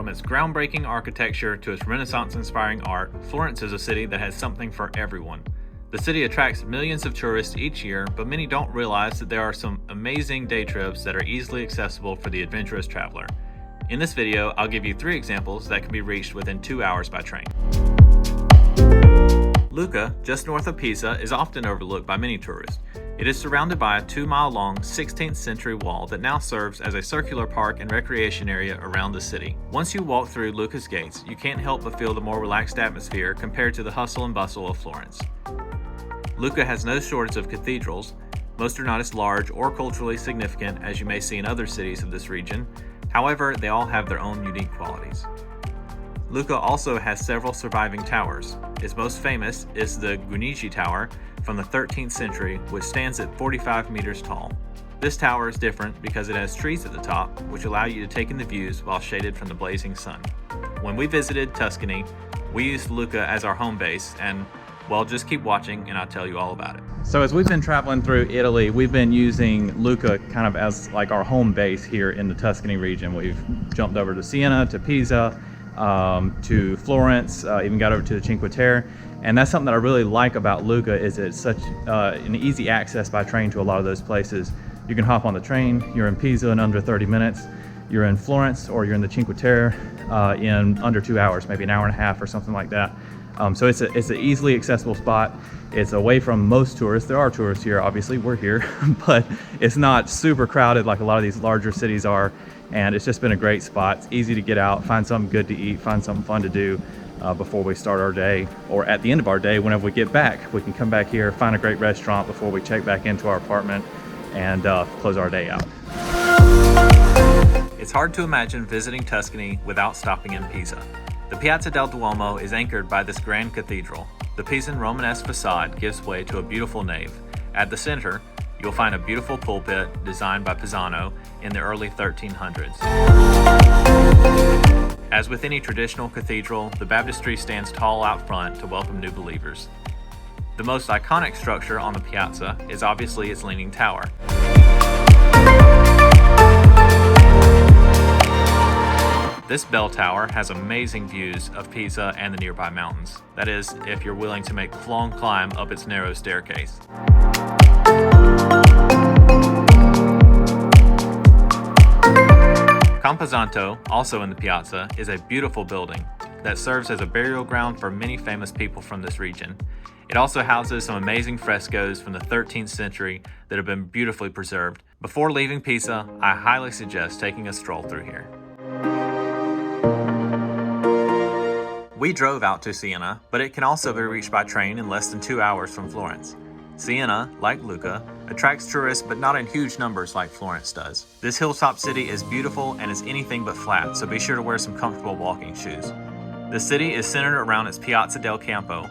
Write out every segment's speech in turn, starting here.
From its groundbreaking architecture to its Renaissance-inspiring art, Florence is a city that has something for everyone. The city attracts millions of tourists each year, but many don't realize that there are some amazing day trips that are easily accessible for the adventurous traveler. In this video, I'll give you 3 examples that can be reached within 2 hours by train. Lucca, just north of Pisa, is often overlooked by many tourists. It is surrounded by a 2-mile-long 16th century wall that now serves as a circular park and recreation area around the city. Once you walk through Lucca's gates, you can't help but feel the more relaxed atmosphere compared to the hustle and bustle of Florence. Lucca has no shortage of cathedrals. Most are not as large or culturally significant as you may see in other cities of this region. However, they all have their own unique qualities. Lucca also has several surviving towers. Its most famous is the Guinigi Tower from the 13th century, which stands at 45 meters tall. This tower is different because it has trees at the top, which allow you to take in the views while shaded from the blazing sun. When we visited Tuscany, we used Lucca as our home base, and well, just keep watching and I'll tell you all about it. So as we've been traveling through Italy, we've been using Lucca kind of as like our home base here in the Tuscany region. We've jumped over to Siena, to Pisa, to Florence, even got over to the Cinque Terre. And that's something that I really like about Lucca is it's such an easy access by train to a lot of those places. You can hop on the train, you're in Pisa in under 30 minutes, you're in Florence or you're in the Cinque Terre in under 2 hours, maybe an hour and a half or something like that. So it's an easily accessible spot. It's away from most tourists. There are tourists here, obviously, we're here, but it's not super crowded like a lot of these larger cities are. And it's just been a great spot. It's easy to get out, find something good to eat, find something fun to do before we start our day, or at the end of our day, whenever we get back, we can come back here, find a great restaurant before we check back into our apartment and close our day out. It's hard to imagine visiting Tuscany without stopping in Pisa. The Piazza del Duomo is anchored by this grand cathedral. The Pisan Romanesque facade gives way to a beautiful nave. At the center, you'll find a beautiful pulpit designed by Pisano in the early 1300s. As with any traditional cathedral, the baptistry stands tall out front to welcome new believers. The most iconic structure on the piazza is obviously its leaning tower. This bell tower has amazing views of Pisa and the nearby mountains. That is, if you're willing to make the long climb up its narrow staircase. Camposanto, also in the piazza, is a beautiful building that serves as a burial ground for many famous people from this region. It also houses some amazing frescoes from the 13th century that have been beautifully preserved. Before leaving Pisa, I highly suggest taking a stroll through here. We drove out to Siena, but it can also be reached by train in less than 2 hours from Florence. Siena, like Lucca, attracts tourists but not in huge numbers like Florence does. This hilltop city is beautiful and is anything but flat, so be sure to wear some comfortable walking shoes. The city is centered around its Piazza del Campo,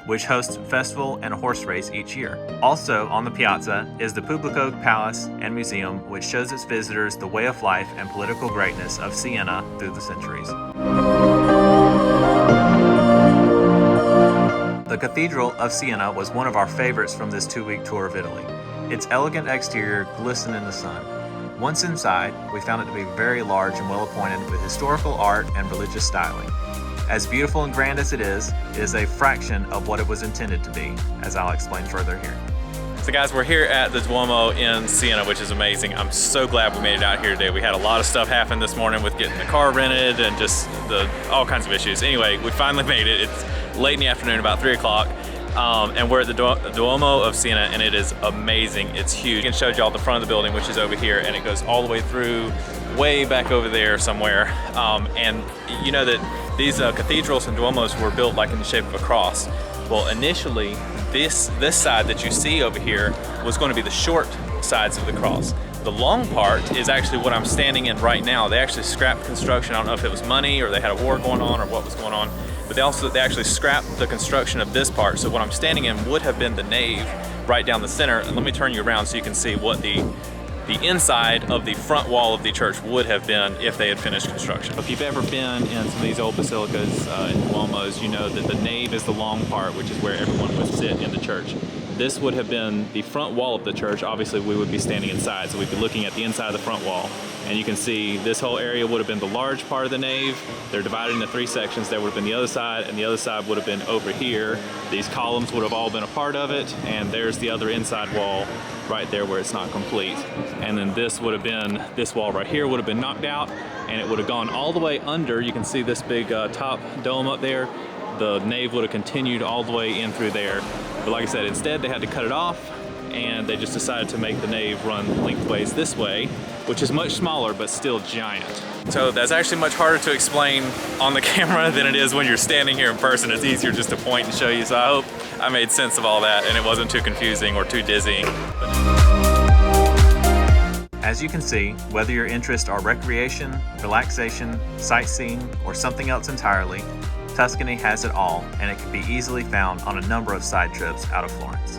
which hosts a festival and a horse race each year. Also on the piazza is the Pubblico Palace and Museum, which shows its visitors the way of life and political greatness of Siena through the centuries. The Cathedral of Siena was one of our favorites from this 2-week tour of Italy. Its elegant exterior glistened in the sun. Once inside, we found it to be very large and well appointed with historical art and religious styling. As beautiful and grand as it is a fraction of what it was intended to be, as I'll explain further here. So guys, we're here at the Duomo in Siena, which is amazing. I'm so glad we made it out here today. We had a lot of stuff happen this morning with getting the car rented and just all kinds of issues. Anyway, we finally made it. It's late in the afternoon, about 3 o'clock. And we're at the Duomo of Cena, and it is amazing. It's huge. I showed y'all the front of the building, which is over here, and it goes all the way through, way back over there somewhere. And you know that these cathedrals and Duomos were built like in the shape of a cross. Well, initially, this side that you see over here was going to be the short sides of the cross. The long part is actually what I'm standing in right now. They actually scrapped construction. I don't know if it was money or they had a war going on or what was going on, but they actually scrapped the construction of this part. So what I'm standing in would have been the nave right down the center. And let me turn you around so you can see what the inside of the front wall of the church would have been if they had finished construction. If you've ever been in some of these old basilicas and Duomos, you know that the nave is the long part, which is where everyone would sit in the church. this would have been the front wall of the church. Obviously, we would be standing inside, so we'd be looking at the inside of the front wall. And you can see this whole area would have been the large part of the nave. They're divided into 3 sections. There would have been the other side, and the other side would have been over here. These columns would have all been a part of it, and there's the other inside wall right there where it's not complete. And then this would have been, this wall right here would have been knocked out, and it would have gone all the way under. You can see this big top dome up there. The nave would have continued all the way in through there. But like I said, instead they had to cut it off, and they just decided to make the nave run lengthways this way, which is much smaller but still giant. So that's actually much harder to explain on the camera than it is when you're standing here in person. It's easier just to point and show you. So I hope I made sense of all that and it wasn't too confusing or too dizzying. As you can see, whether your interests are recreation, relaxation, sightseeing, or something else entirely, Tuscany has it all, and it can be easily found on a number of side trips out of Florence.